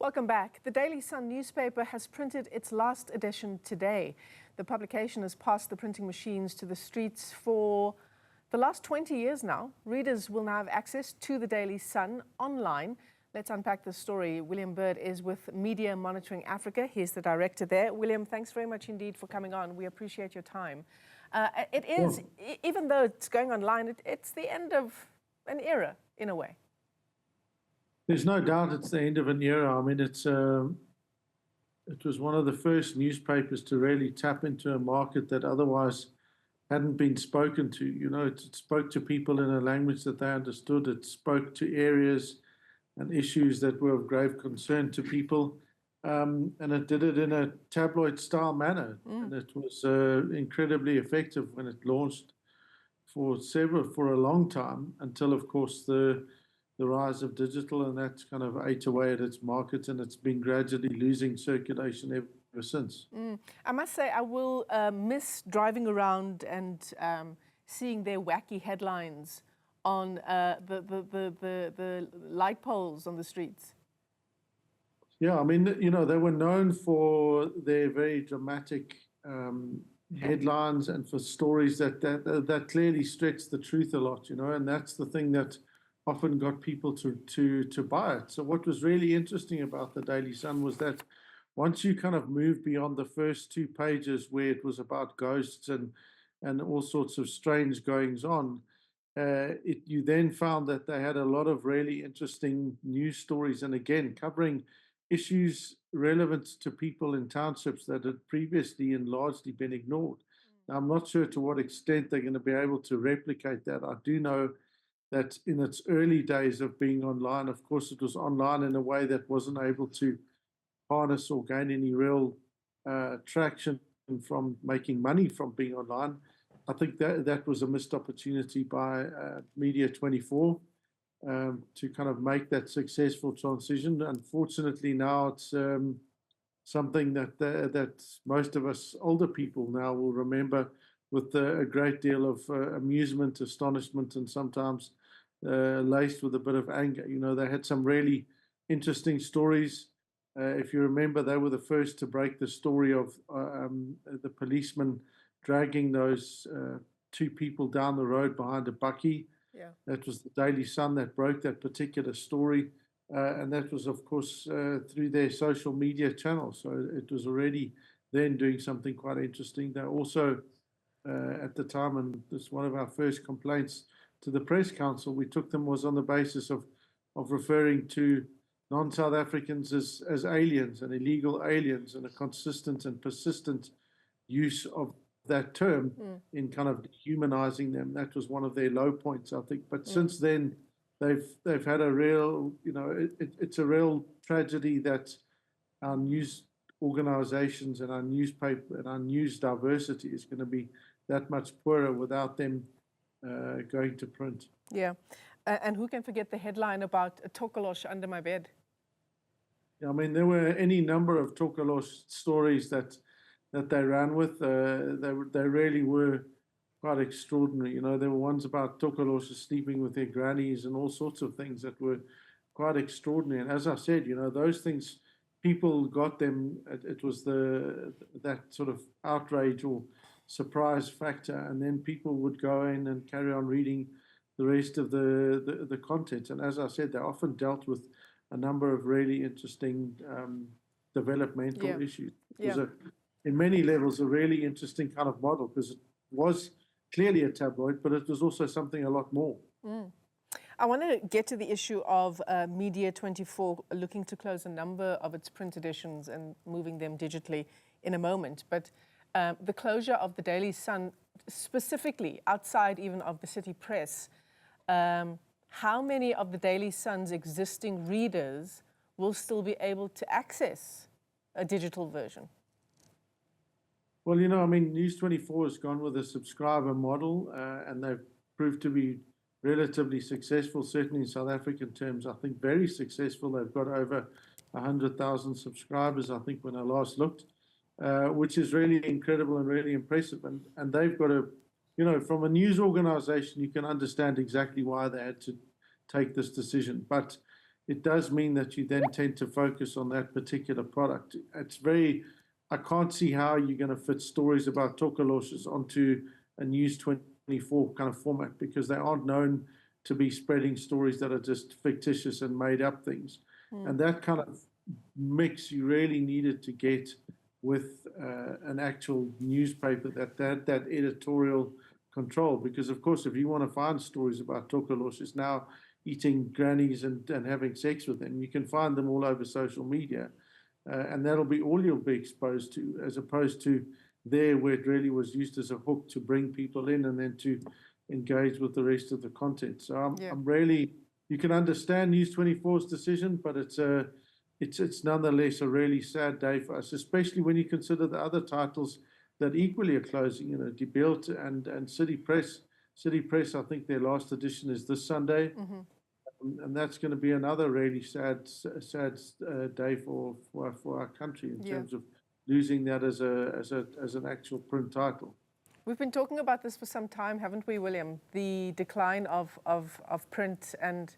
Welcome back. The Daily Sun newspaper has printed its last edition today. The publication has passed the printing machines to the streets for the last 20 years now. Readers will now have access to the Daily Sun online. Let's unpack the story. William Bird is with Media Monitoring Africa. He's the director there. William, thanks very much indeed for coming on. We appreciate your time. It is, even though it's going online, it's the end of an era in a way. There's no doubt it's the end of an era. I mean, it was one of the first newspapers to really tap into a market that otherwise hadn't been spoken to. You know, it spoke to people in a language that they understood. It spoke to areas and issues that were of grave concern to people. And it did it in a tabloid-style manner. And it was incredibly effective when it launched for a long time, until, of course, the rise of digital, and that's kind of ate away at its market, and it's been gradually losing circulation ever since. I must say, I will miss driving around and seeing their wacky headlines on the light poles on the streets. Yeah, I mean, you know, they were known for their very dramatic headlines and for stories that clearly stretched the truth a lot, you know, and that's the thing that often got people to buy it. So what was really interesting about the Daily Sun was that once you kind of moved beyond the first 2 pages where it was about ghosts and all sorts of strange goings on, you then found that they had a lot of really interesting news stories, and again, covering issues relevant to people in townships that had previously and largely been ignored. Now, I'm not sure to what extent they're going to be able to replicate that. I do know that in its early days of being online, of course, it was online in a way that wasn't able to harness or gain any real traction from making money from being online. I think that was a missed opportunity by Media 24 to kind of make that successful transition. Unfortunately, now it's something that most of us older people now will remember with a great deal of amusement, astonishment, and sometimes laced with a bit of anger. You know, they had some really interesting stories. If you remember, they were the first to break the story of the policeman dragging those 2 people down the road behind a bakkie. Yeah. That was the Daily Sun that broke that particular story. And that was, of course, through their social media channel. So it was already then doing something quite interesting. They also, at the time, and this is one of our first complaints to the Press Council, we took them was on the basis of referring to non-South Africans as aliens and illegal aliens, and a consistent and persistent use of that term in kind of dehumanizing them. That was one of their low points, I think. But since then, they've had a real, you know, it's a real tragedy that our news organizations and our newspaper and our news diversity is going to be that much poorer without them going to print. Yeah, and who can forget the headline about a tokolosh under my bed? Yeah, I mean, there were any number of tokolosh stories that they ran with. They really were quite extraordinary. You know, there were ones about tokoloshes sleeping with their grannies and all sorts of things that were quite extraordinary. And as I said, you know, those things, people got them. It was that sort of outrage or surprise factor, and then people would go in and carry on reading the rest of the content. And as I said, they often dealt with a number of really interesting developmental issues. It was in many levels a really interesting kind of model, because it was clearly a tabloid, but it was also something a lot more. I want to get to the issue of Media 24 looking to close a number of its print editions and moving them digitally in a moment. But the closure of the Daily Sun, specifically outside even of the city press, how many of the Daily Sun's existing readers will still be able to access a digital version? Well, you know, I mean, News 24 has gone with a subscriber model, and they've proved to be relatively successful, certainly in South African terms. I think very successful. They've got over 100,000 subscribers, I think, when I last looked, which is really incredible and really impressive. And they've got a, you know, from a news organization, you can understand exactly why they had to take this decision. But it does mean that you then tend to focus on that particular product. I can't see how you're going to fit stories about tokoloshes onto a News 24 kind of format, because they aren't known to be spreading stories that are just fictitious and made up things. And that kind of mix you really needed to get with an actual newspaper that editorial control. Because of course, if you want to find stories about tokoloshes now eating grannies and having sex with them, you can find them all over social media. And that'll be all you'll be exposed to, as opposed to there where it really was used as a hook to bring people in and then to engage with the rest of the content. So I'm really, you can understand News 24's decision, but it's nonetheless a really sad day for us, especially when you consider the other titles that equally are closing, you know, Die Bild and City Press. City Press, I think their last edition is this Sunday. And that's going to be another really sad day for our country in terms of losing that as an actual print title. We've been talking about this for some time, haven't we, William? The decline of print, and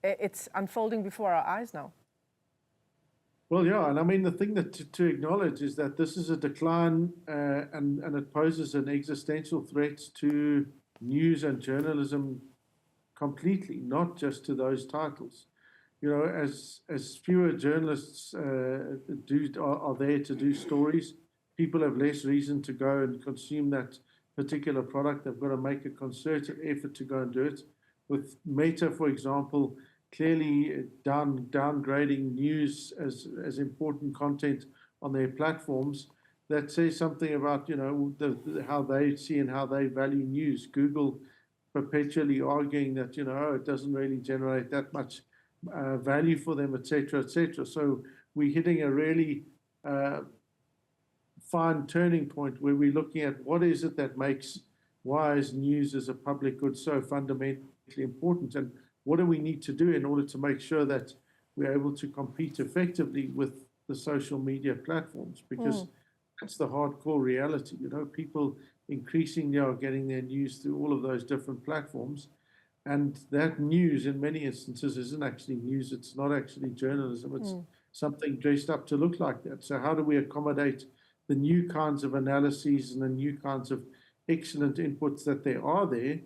it's unfolding before our eyes now. Well, yeah, and I mean, the thing that to acknowledge is that this is a decline, and it poses an existential threat to news and journalism completely, not just to those titles. You know, as fewer journalists are there to do stories, people have less reason to go and consume that particular product. They've got to make a concerted effort to go and do it. With Meta, for example, clearly downgrading news as important content on their platforms, that says something about, you know, how they see and how they value news. Google perpetually arguing that, you know, it doesn't really generate that much value for them, et cetera, et cetera. So we're hitting a really fine turning point where we're looking at what is it that makes, why is news as a public good so fundamentally important, and what do we need to do in order to make sure that we're able to compete effectively with the social media platforms, because that's the hardcore reality. You know, people increasingly are getting their news through all of those different platforms, and that news in many instances isn't actually news. It's not actually journalism. It's something dressed up to look like that. So how do we accommodate the new kinds of analyses and the new kinds of excellent inputs that there are there,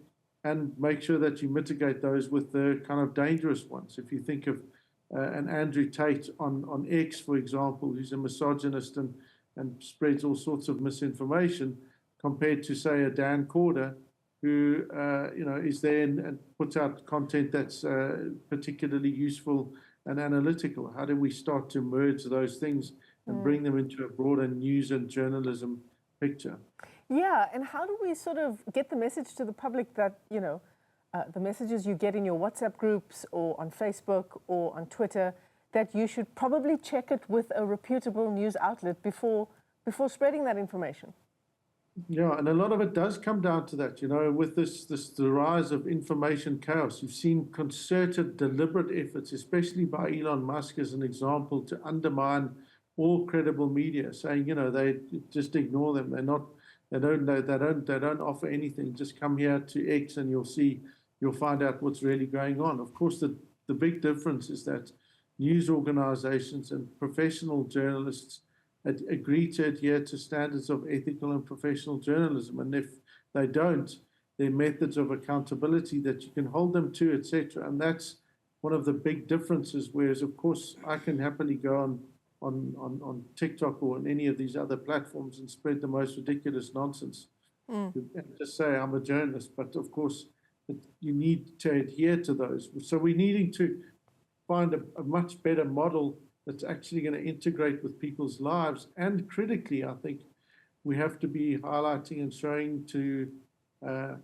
and make sure that you mitigate those with the kind of dangerous ones? If you think of an Andrew Tate on X, for example, who's a misogynist and spreads all sorts of misinformation, compared to, say, a Dan Corder, who you know, is there and puts out content that's particularly useful and analytical. How do we start to merge those things and bring them into a broader news and journalism picture? Yeah, and how do we sort of get the message to the public that, you know, the messages you get in your WhatsApp groups or on Facebook or on Twitter, that you should probably check it with a reputable news outlet before spreading that information? Yeah, and a lot of it does come down to that. You know, with the rise of information chaos, you've seen concerted, deliberate efforts, especially by Elon Musk as an example, to undermine all credible media, saying, you know, they just ignore them. They don't offer anything. Just come here to X and you'll find out what's really going on. Of course, the big difference is that news organizations and professional journalists agree to adhere to standards of ethical and professional journalism. And if they don't, there are methods of accountability that you can hold them to, etc. And that's one of the big differences. Whereas, of course, I can happily go on TikTok or on any of these other platforms and spread the most ridiculous nonsense and just say I'm a journalist. But of course, you need to adhere to those. So we're needing to find a much better model that's actually going to integrate with people's lives. And critically, I think we have to be highlighting and showing to our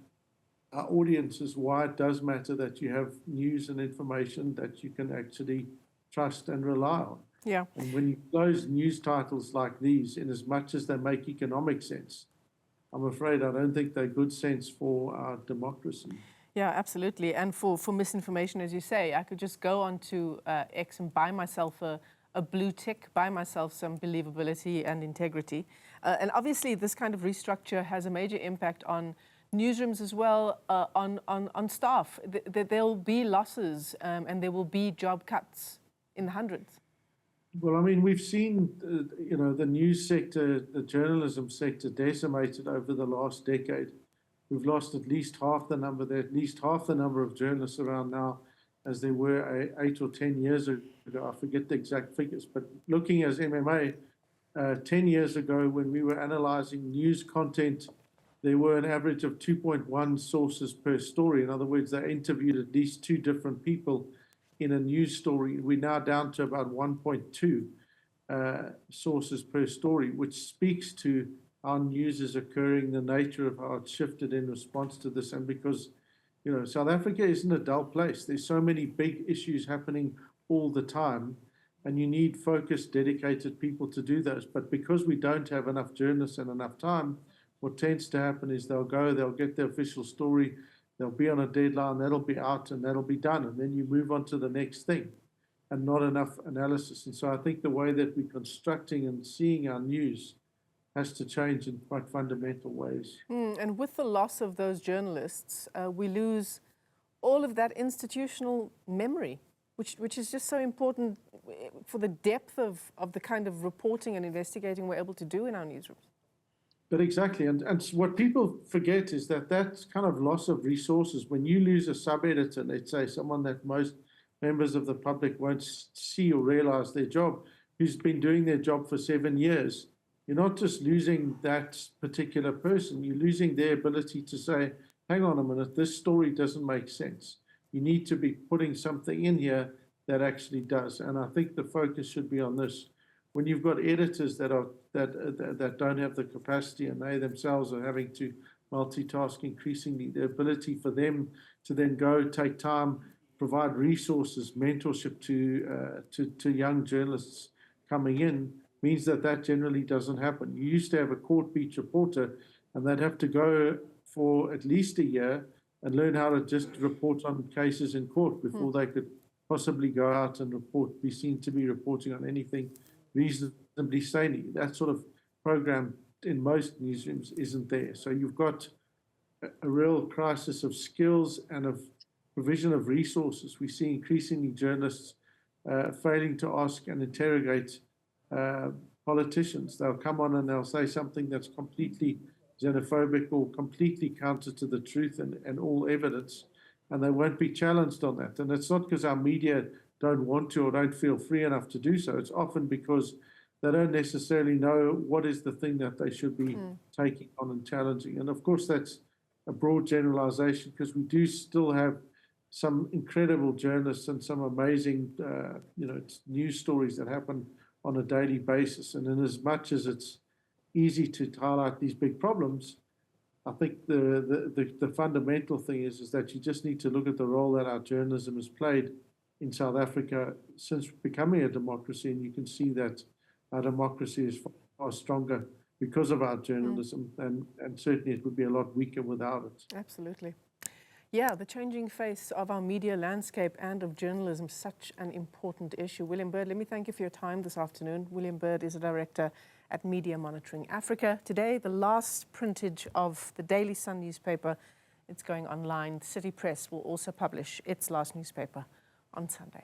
audiences why it does matter that you have news and information that you can actually trust and rely on. Yeah. And when you close news titles like these, in as much as they make economic sense, I'm afraid I don't think they're good sense for our democracy. Yeah, absolutely. And for misinformation, as you say, I could just go onto X and buy myself a blue tick, buy myself some believability and integrity. And obviously, this kind of restructure has a major impact on newsrooms as well on staff. There'll be losses and there will be job cuts in the hundreds. Well, I mean, we've seen, the news sector, the journalism sector decimated over the last decade. We've lost at least half the number. There are at least half the number of journalists around now as there were 8 or 10 years ago. I forget the exact figures, but looking as MMA, 10 years ago when we were analyzing news content, there were an average of 2.1 sources per story. In other words, they interviewed at least 2 different people in a news story. We're now down to about 1.2 sources per story, which speaks to how news is occurring, the nature of how it's shifted in response to this. And because, South Africa isn't a dull place. There's so many big issues happening all the time, and you need focused, dedicated people to do those. But because we don't have enough journalists and enough time, what tends to happen is they'll get the official story, they'll be on a deadline, that'll be out, and that'll be done. And then you move on to the next thing, and not enough analysis. And so I think the way that we're constructing and seeing our news has to change in quite fundamental ways. And with the loss of those journalists, we lose all of that institutional memory, which is just so important for the depth of the kind of reporting and investigating we're able to do in our newsrooms. But exactly, and what people forget is that kind of loss of resources, when you lose a sub-editor, let's say someone that most members of the public won't see or realize their job, who's been doing their job for 7 years, you're not just losing that particular person, you're losing their ability to say, hang on a minute, this story doesn't make sense. You need to be putting something in here that actually does. And I think the focus should be on this. When you've got editors that don't have the capacity, and they themselves are having to multitask increasingly, the ability for them to then go take time, provide resources, mentorship to young journalists coming in, means that generally doesn't happen. You used to have a court beat reporter, and they'd have to go for at least a year and learn how to just report on cases in court before they could possibly go out and be seen to be reporting on anything reasonably sanely. That sort of program in most newsrooms isn't there. So you've got a real crisis of skills and of provision of resources. We see increasingly journalists failing to ask and interrogate politicians. They'll come on and they'll say something that's completely xenophobic or completely counter to the truth and all evidence, and they won't be challenged on that. And it's not because our media don't want to or don't feel free enough to do so. It's often because they don't necessarily know what is the thing that they should be taking on and challenging. And of course, that's a broad generalization, because we do still have some incredible journalists and some amazing news stories that happen on a daily basis. And in as much as it's easy to highlight these big problems, I think the fundamental thing is that you just need to look at the role that our journalism has played in South Africa since becoming a democracy, and you can see that our democracy is far stronger because of our journalism, and certainly it would be a lot weaker without it. Absolutely. Yeah, the changing face of our media landscape and of journalism, such an important issue. William Bird, let me thank you for your time this afternoon. William Bird is a director at Media Monitoring Africa. Today, the last printage of the Daily Sun newspaper. It's going online. City Press will also publish its last newspaper on Sunday.